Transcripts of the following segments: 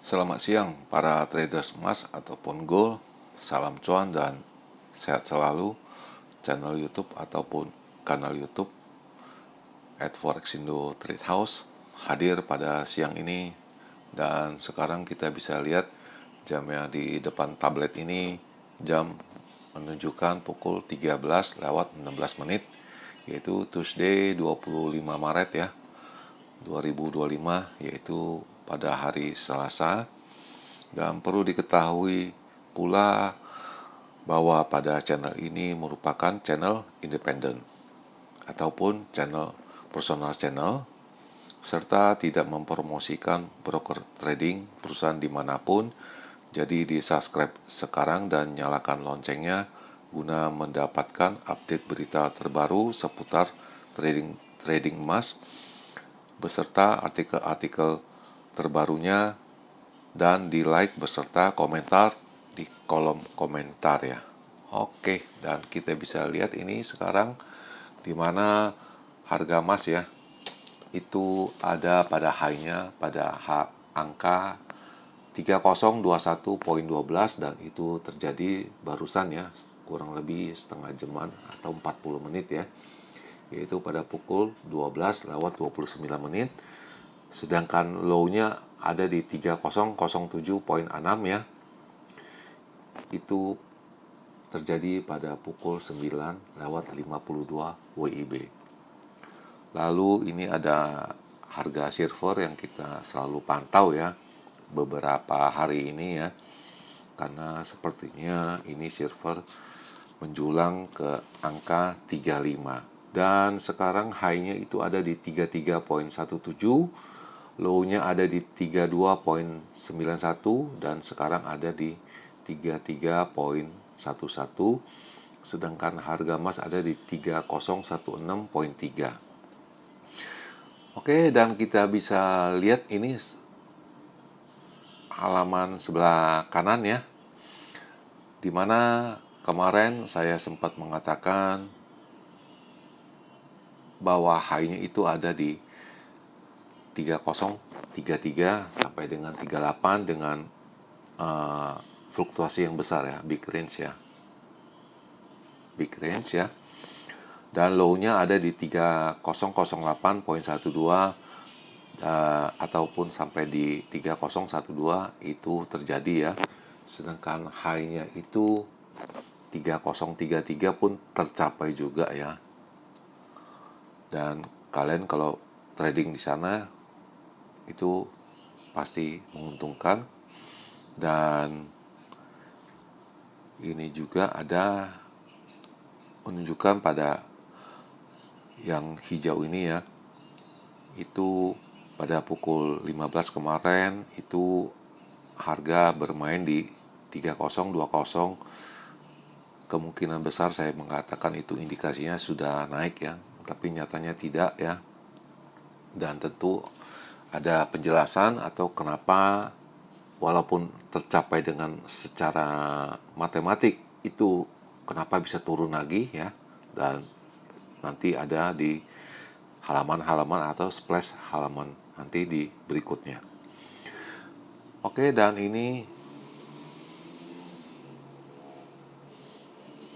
Selamat siang para traders emas ataupun gold. Salam cuan dan sehat selalu. Channel YouTube ataupun kanal YouTube @forexindo Trade House hadir pada siang ini. Dan sekarang kita bisa lihat jamnya di depan tablet ini. Jam menunjukkan pukul 13:16 menit, yaitu Tuesday 25 Maret ya 2025, yaitu pada hari Selasa. Dan perlu diketahui pula bahwa pada channel ini merupakan channel independen ataupun channel personal channel, serta tidak mempromosikan broker trading perusahaan dimanapun. Jadi di subscribe sekarang dan nyalakan loncengnya guna mendapatkan update berita terbaru seputar trading emas beserta artikel-artikel terbarunya, dan di like beserta komentar di kolom komentar ya. Oke, dan kita bisa lihat ini sekarang di mana harga emas ya itu ada pada high-nya pada angka 3021.12, dan itu terjadi barusan ya, kurang lebih setengah jaman atau 40 menit ya, yaitu pada pukul 12:29 menit. Sedangkan low-nya ada di 3007.6 ya. Itu terjadi pada pukul 9:52 WIB. Lalu ini ada harga silver yang kita selalu pantau ya beberapa hari ini ya. Karena sepertinya ini silver menjulang ke angka 35. Dan sekarang high-nya itu ada di 33.17, low-nya ada di 32.91, dan sekarang ada di 33.11, sedangkan harga emas ada di 3016.3. Oke, dan kita bisa lihat ini halaman sebelah kanan ya, dimana kemarin saya sempat mengatakan bahwa high-nya itu ada di 3033 sampai dengan 38 dengan fluktuasi yang besar ya, big range ya. Dan low-nya ada di 3008.12 ataupun sampai di 3012 itu terjadi ya. Sedangkan high-nya itu 3033 pun tercapai juga ya. Dan kalian kalau trading di sana itu pasti menguntungkan. Dan ini juga ada menunjukkan pada yang hijau ini ya, itu pada pukul 15 kemarin itu harga bermain di 3020. Kemungkinan besar saya mengatakan itu indikasinya sudah naik ya, tapi nyatanya tidak ya. Dan tentu ada penjelasan atau kenapa walaupun tercapai dengan secara matematik itu kenapa bisa turun lagi ya. Dan nanti ada di halaman-halaman atau splash halaman nanti di berikutnya. Oke, dan ini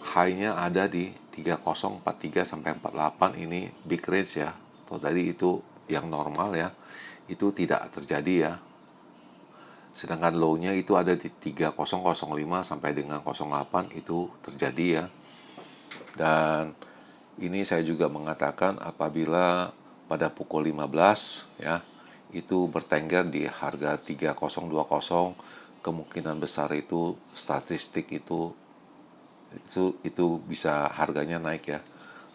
high-nya ada di 3043 sampai 48, ini big range ya. Atau tadi itu yang normal ya, itu tidak terjadi ya. Sedangkan low-nya itu ada di 3005 sampai dengan 08, itu terjadi ya. Dan ini saya juga mengatakan apabila pada pukul 15 ya, itu bertengger di harga 3020, kemungkinan besar itu statistik itu bisa harganya naik ya.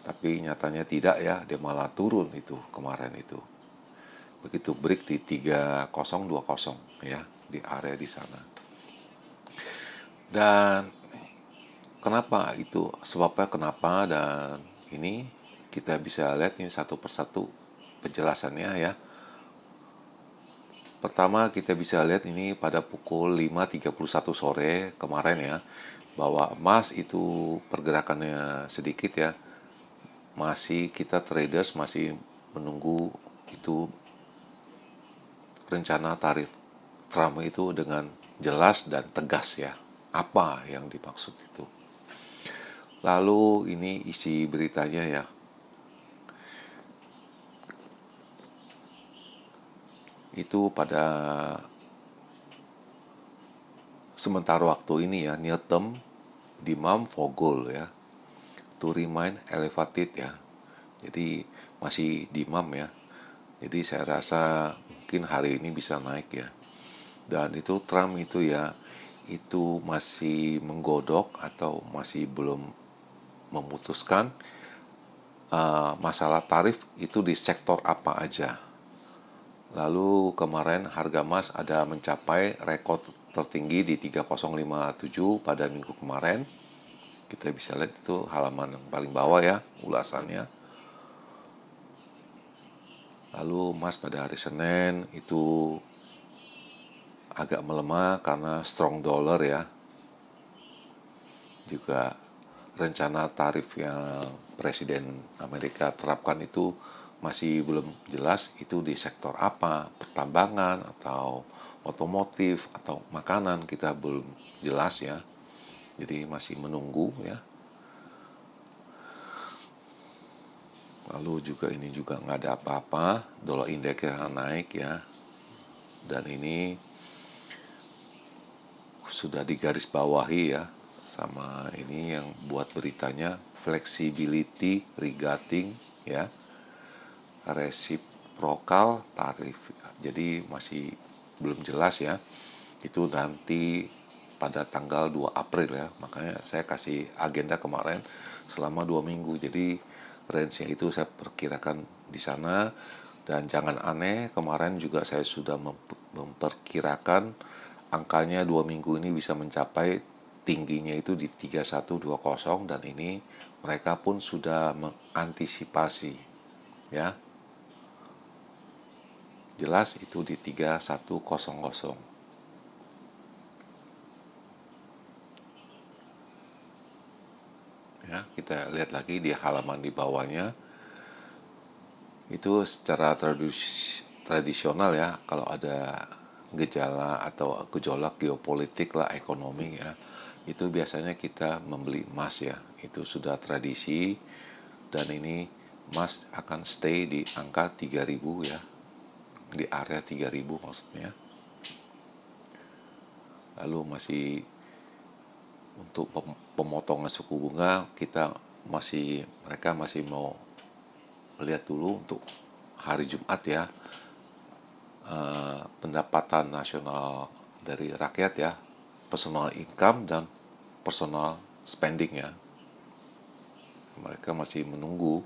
Tapi nyatanya tidak ya, dia malah turun itu kemarin itu. Begitu break di 3020 ya, di area di sana. Dan kenapa itu? Sebabnya kenapa? Dan ini kita bisa lihat ini satu persatu penjelasannya ya. Pertama kita bisa lihat ini pada pukul 5:31 sore kemarin ya, bahwa emas itu pergerakannya sedikit ya. Masih kita traders masih menunggu itu rencana tarif Trump itu dengan jelas dan tegas ya, apa yang dimaksud itu. Lalu ini isi beritanya ya. Itu pada sementara waktu ini ya, near term demand for gold ya, to remain elevated ya. Jadi masih demand ya. Jadi saya rasa mungkin hari ini bisa naik ya. Dan itu Trump itu ya, itu masih menggodok atau masih belum memutuskan masalah tarif itu di sektor apa aja. Lalu kemarin harga emas ada mencapai rekor tertinggi di 3057 pada minggu kemarin. Kita bisa lihat itu halaman yang paling bawah ya, ulasannya. Lalu emas pada hari Senin itu agak melemah karena strong dollar ya. Juga rencana tarif yang Presiden Amerika terapkan itu masih belum jelas itu di sektor apa, pertambangan atau otomotif atau makanan, kita belum jelas ya. Jadi masih menunggu ya. Lalu juga ini juga nggak ada apa-apa, dolar indeksnya naik ya. Dan ini sudah digaris bawahi ya sama ini yang buat beritanya, flexibility regarding ya reciprocal tarif. Jadi masih belum jelas ya. Itu nanti pada tanggal 2 April ya. Makanya saya kasih agenda kemarin selama 2 minggu. Jadi range-nya itu saya perkirakan di sana. Dan jangan aneh, kemarin juga saya sudah memperkirakan angkanya 2 minggu ini bisa mencapai tingginya itu di 3120, dan ini mereka pun sudah mengantisipasi ya. Jelas itu di 3100. Ya, kita lihat lagi di halaman di bawahnya. Itu secara tradisional ya, kalau ada gejala atau gejolak geopolitik lah, ekonomi ya, itu biasanya kita membeli emas ya. Itu sudah tradisi, dan ini emas akan stay di angka 3000 ya, di area 3000 maksudnya. Lalu masih untuk pemotongan suku bunga, mereka masih mau lihat dulu untuk hari Jumat ya, pendapatan nasional dari rakyat ya, personal income dan personal spending ya. Mereka masih menunggu,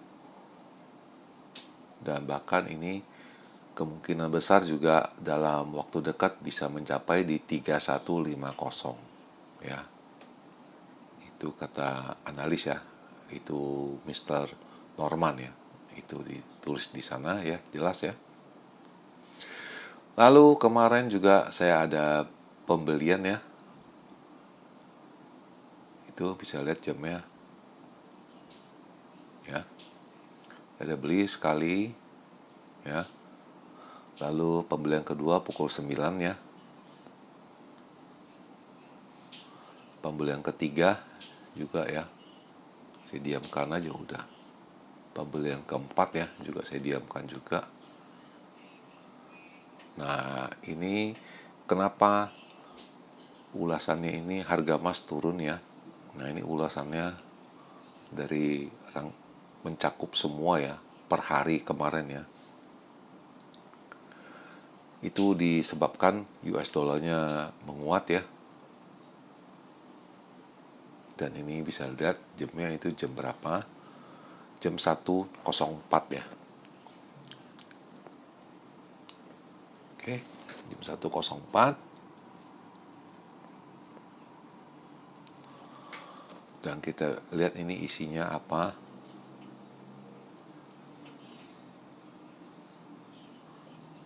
dan bahkan ini kemungkinan besar juga dalam waktu dekat bisa mencapai di 3150 ya. Itu kata analis ya, itu Mr. Norman ya, itu ditulis di sana ya, jelas ya. Lalu kemarin juga saya ada pembelian ya, itu bisa lihat jamnya ya, ada beli sekali ya. Lalu pembelian kedua pukul 9 ya, pembelian ketiga juga ya, saya diamkan aja udah. Pembelian keempat ya juga saya diamkan juga. Nah ini kenapa ulasannya ini harga emas turun ya. Nah ini ulasannya dari mencakup semua ya, per hari kemarin ya. Itu disebabkan US dollarnya menguat ya. Dan ini bisa lihat jamnya itu jam berapa, jam 1.04 ya. Oke, jam 1.04. Dan kita lihat ini isinya apa.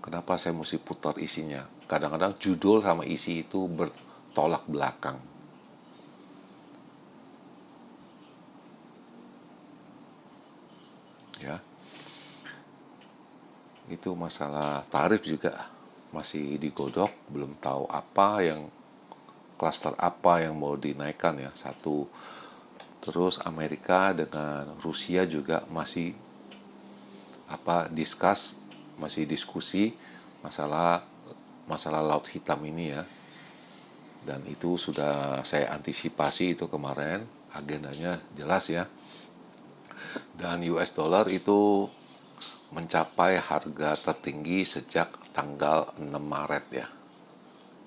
Kenapa saya mesti putar isinya? Kadang-kadang judul sama isi itu bertolak belakang. Ya. Itu masalah tarif juga. masih digodok, belum tahu apa yang klaster apa yang mau dinaikkan ya. Satu, terus Amerika dengan Rusia juga masih masih diskusi masalah masalah Laut Hitam ini ya. Dan itu sudah saya antisipasi itu kemarin, agendanya jelas ya. Dan US dollar itu mencapai harga tertinggi sejak tanggal 6 Maret ya.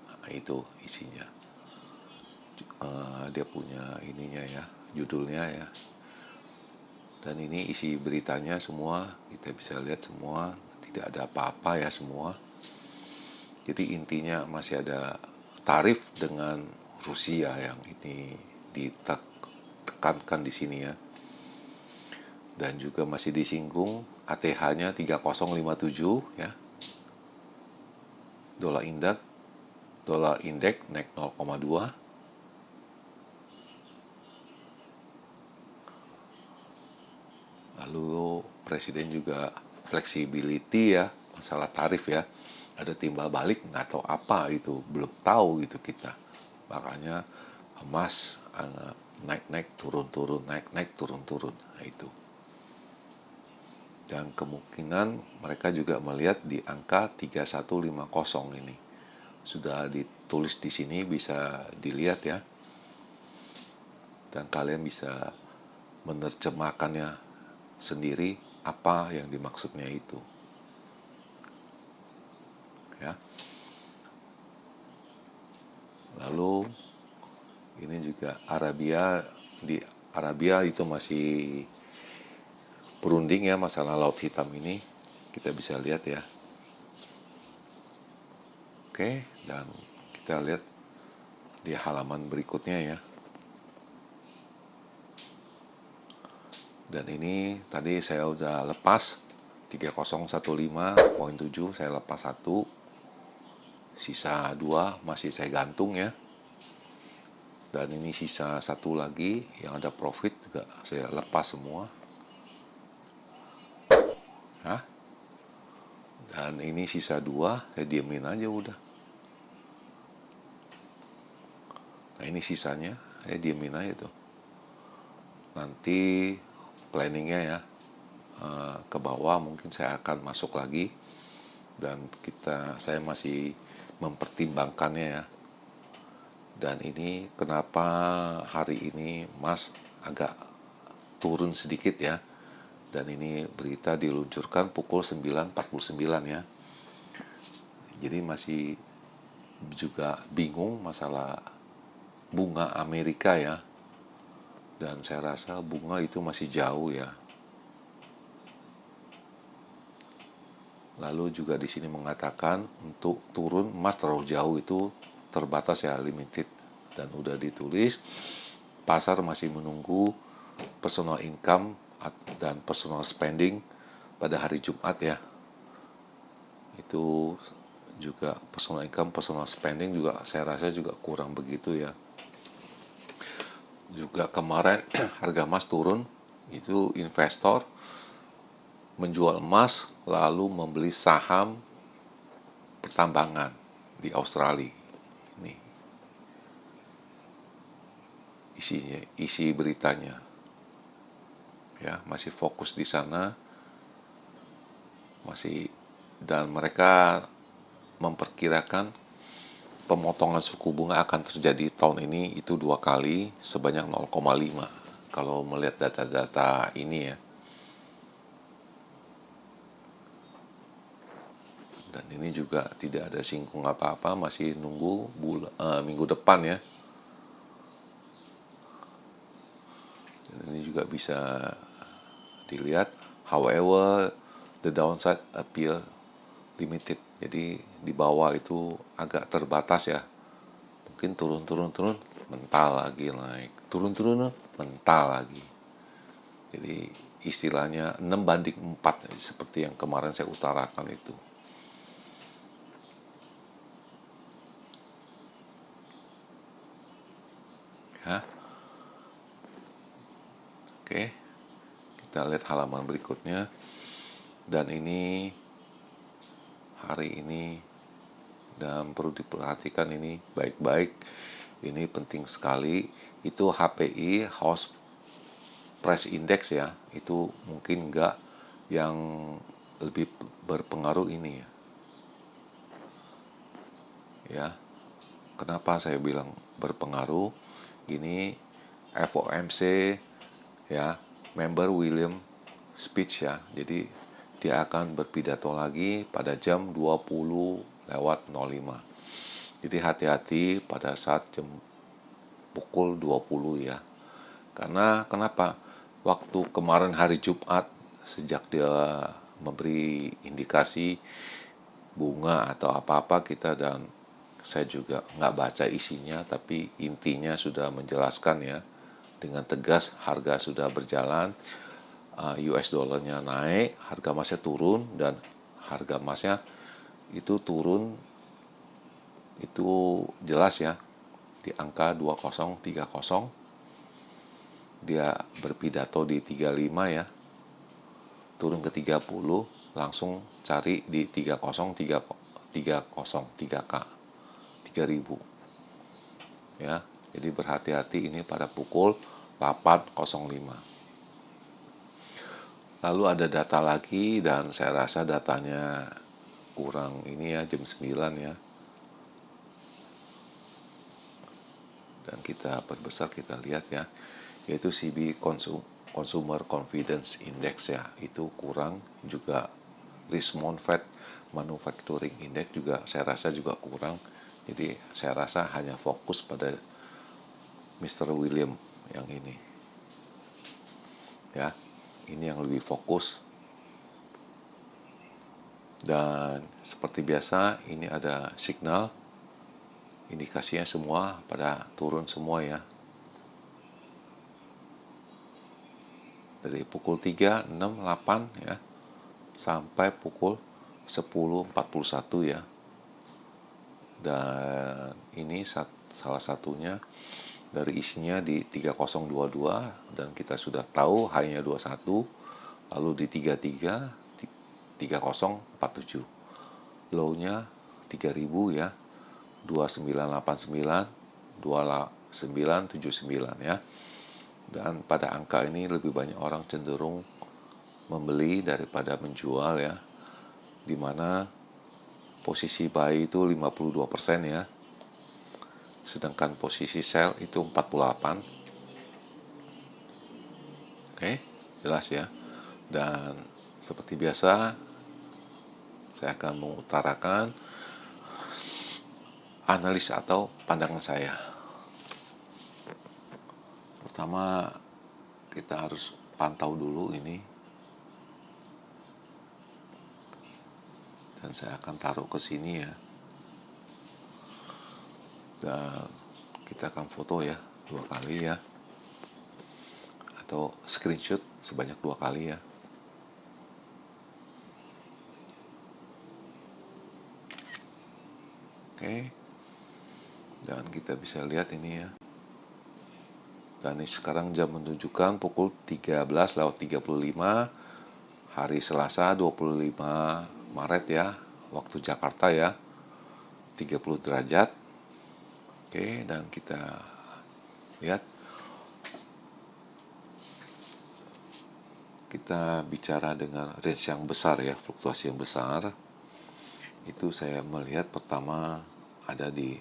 Nah, itu isinya. Dia punya ininya ya, judulnya ya. Dan ini isi beritanya semua, kita bisa lihat semua, tidak ada apa-apa ya semua. Jadi intinya masih ada tarif dengan Rusia yang ini ditekankan di sini ya. Dan juga masih disinggung ATH-nya 3057 ya. Dolar indeks naik 0,2. Lalu presiden juga flexibility ya, masalah tarif ya. Ada timbal balik nggak tahu apa itu, belum tahu gitu kita. Makanya emas naik-naik turun-turun, naik-naik turun-turun. Nah, itu. Dan kemungkinan mereka juga melihat di angka 3150 ini. Sudah ditulis di sini, bisa dilihat ya. Dan kalian bisa menerjemahkannya sendiri apa yang dimaksudnya itu. Ya. Lalu ini juga di Arabia itu masih berunding ya masalah Laut Hitam ini. Kita bisa lihat ya. Oke, dan kita lihat di halaman berikutnya ya. Dan ini tadi saya udah lepas 3015.7, saya lepas 1, sisa 2 masih saya gantung ya. Dan ini sisa 1 lagi yang ada profit juga saya lepas semua. Hah? Dan ini sisa 2, saya diemin aja udah. Nah ini sisanya, saya diemin aja tuh. Nanti planningnya ya, ke bawah mungkin saya akan masuk lagi. Dan saya masih mempertimbangkannya ya. Dan ini kenapa hari ini Mas agak turun sedikit ya. Dan ini berita diluncurkan pukul 9.49 ya. Jadi masih juga bingung masalah bunga Amerika ya. Dan saya rasa bunga itu masih jauh ya. Lalu juga di sini mengatakan untuk turun emas terlalu jauh itu terbatas ya, limited. Dan udah ditulis pasar masih menunggu personal income dan personal spending pada hari Jumat ya. Itu juga personal income, personal spending juga saya rasa juga kurang begitu ya. Juga kemarin harga emas turun, itu investor menjual emas lalu membeli saham pertambangan di Australia. Ini isi beritanya. Ya, masih fokus di sana. Dan mereka memperkirakan pemotongan suku bunga akan terjadi tahun ini itu 2 kali sebanyak 0,5 kalau melihat data-data ini ya. Dan ini juga tidak ada singgung apa-apa, masih nunggu minggu depan ya. Dan ini juga bisa dilihat, however the downside appear limited. Jadi di bawah itu agak terbatas ya. Mungkin turun, mental lagi naik. Turun, mental lagi. Jadi istilahnya 6:4 seperti yang kemarin saya utarakan itu. Ya. Oke. Kita lihat halaman berikutnya. Dan ini hari ini dan perlu diperhatikan ini baik-baik, ini penting sekali. Itu HPI, House Price Index ya, itu mungkin enggak yang lebih berpengaruh ini ya. Kenapa saya bilang berpengaruh? Ini FOMC ya, member William speech ya. Jadi dia akan berpidato lagi pada jam 20:05. Jadi hati-hati pada saat jam pukul 20 ya. Karena kenapa? Waktu kemarin hari Jumat, sejak dia memberi indikasi bunga atau apa-apa kita, dan saya juga nggak baca isinya, tapi intinya sudah menjelaskan ya, dengan tegas harga sudah berjalan, US dollarnya naik, harga emasnya turun, dan harga emasnya itu turun itu jelas ya di angka 2030. Dia berpidato di 35 ya, turun ke 30, langsung cari di 303K 3000 ya. Jadi berhati-hati ini pada pukul 8:05. Lalu ada data lagi, dan saya rasa datanya kurang ini ya, jam 9 ya. Dan kita perbesar, kita lihat ya, yaitu CB Consumer Confidence Index ya, itu kurang juga. Richmond Fed Manufacturing Index juga saya rasa juga kurang. Jadi saya rasa hanya fokus pada Mr. William yang ini ya, ini yang lebih fokus. Dan seperti biasa ini ada signal, indikasinya semua pada turun semua ya, dari pukul 3, 6, 8 ya, sampai pukul 10:41 ya. Dan ini salah satunya dari isinya di 3022, dan kita sudah tahu high-nya 21, lalu di 33, 3047, low-nya 3000 ya, 2989, 2979 ya. Dan pada angka ini lebih banyak orang cenderung membeli daripada menjual ya, dimana posisi buy itu 52% ya, sedangkan posisi sell itu 48. Oke, jelas ya. Dan seperti biasa saya akan mengutarakan analis atau pandangan saya. Pertama, kita harus pantau dulu ini, dan saya akan taruh ke sini ya, dan kita akan foto ya 2 kali ya, atau screenshot sebanyak 2 kali ya. Oke, dan kita bisa lihat ini ya. Dan ini sekarang jam menunjukkan pukul 13:35 hari Selasa 25 Maret ya, waktu Jakarta ya, 30 derajat. Oke, dan kita lihat, kita bicara dengan range yang besar ya, fluktuasi yang besar. Itu saya melihat pertama ada di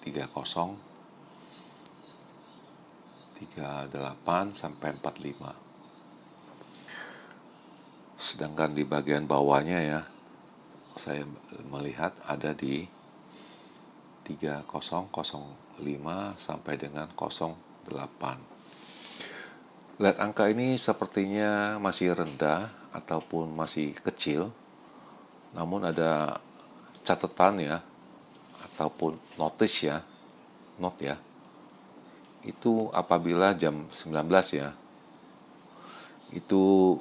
30, 38 sampai 45. Sedangkan di bagian bawahnya ya, saya melihat ada di 3005 sampai dengan 08. Lihat angka ini sepertinya masih rendah ataupun masih kecil, namun ada catatan ya, ataupun notice ya, note ya, itu apabila jam 19 ya, itu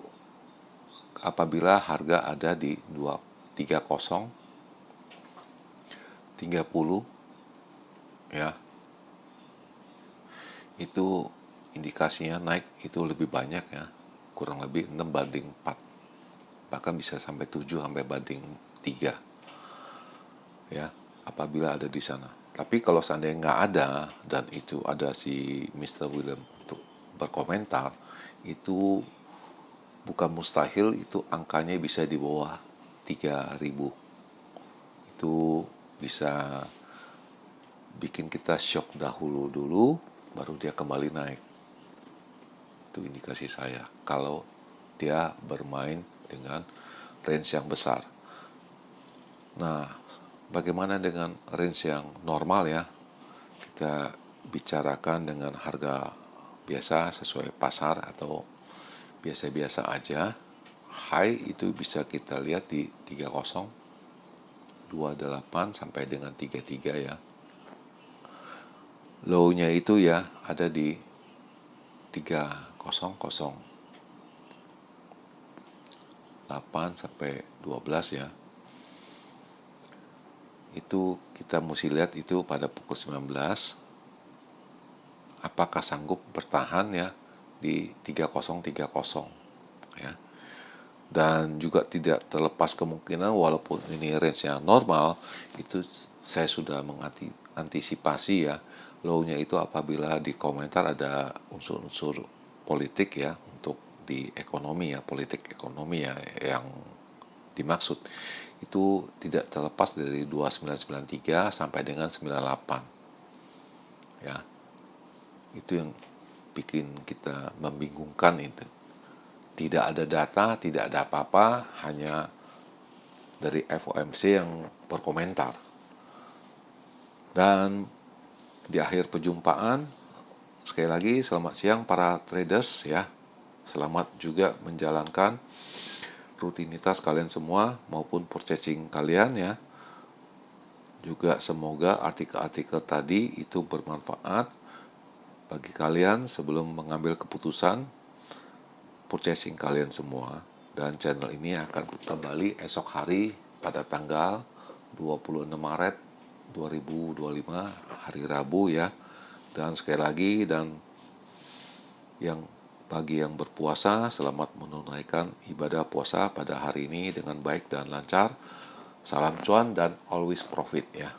apabila harga ada di 30 ya, itu indikasinya naik itu lebih banyak ya, kurang lebih 6:4, bahkan bisa sampai 7 sampai banding 3. ya, apabila ada di sana. Tapi kalau seandainya nggak ada dan itu ada si Mr. William untuk berkomentar, itu bukan mustahil itu angkanya bisa di bawah 3.000. Itu bisa bikin kita shock dahulu dulu, baru dia kembali naik. Itu indikasi saya kalau dia bermain dengan range yang besar. Nah, bagaimana dengan range yang normal ya? Kita bicarakan dengan harga biasa sesuai pasar atau biasa-biasa aja. High itu bisa kita lihat di 3028 sampai dengan 33 ya. Low-nya itu ya ada di 3008 sampai 12 ya. Itu kita mesti lihat itu pada pukul 19 apakah sanggup bertahan ya di 3030 ya. Dan juga tidak terlepas kemungkinan walaupun ini range yang normal, itu saya sudah mengantisipasi ya, low-nya itu apabila di komentar ada unsur-unsur politik ya, untuk di ekonomi ya, politik ekonomi ya yang dimaksud. Itu tidak terlepas dari 2993 sampai dengan 98 ya. Itu yang bikin kita membingungkan itu. Tidak ada data, tidak ada apa-apa, hanya dari FOMC yang berkomentar. Dan di akhir perjumpaan, sekali lagi selamat siang para traders ya. Selamat juga menjalankan rutinitas kalian semua maupun purchasing kalian ya. Juga semoga artikel-artikel tadi itu bermanfaat bagi kalian sebelum mengambil keputusan purchasing kalian semua. Dan channel ini akan kembali esok hari pada tanggal 26 Maret 2025 hari Rabu ya. Dan sekali lagi, dan bagi yang berpuasa, selamat menunaikan ibadah puasa pada hari ini dengan baik dan lancar. Salam cuan dan always profit ya.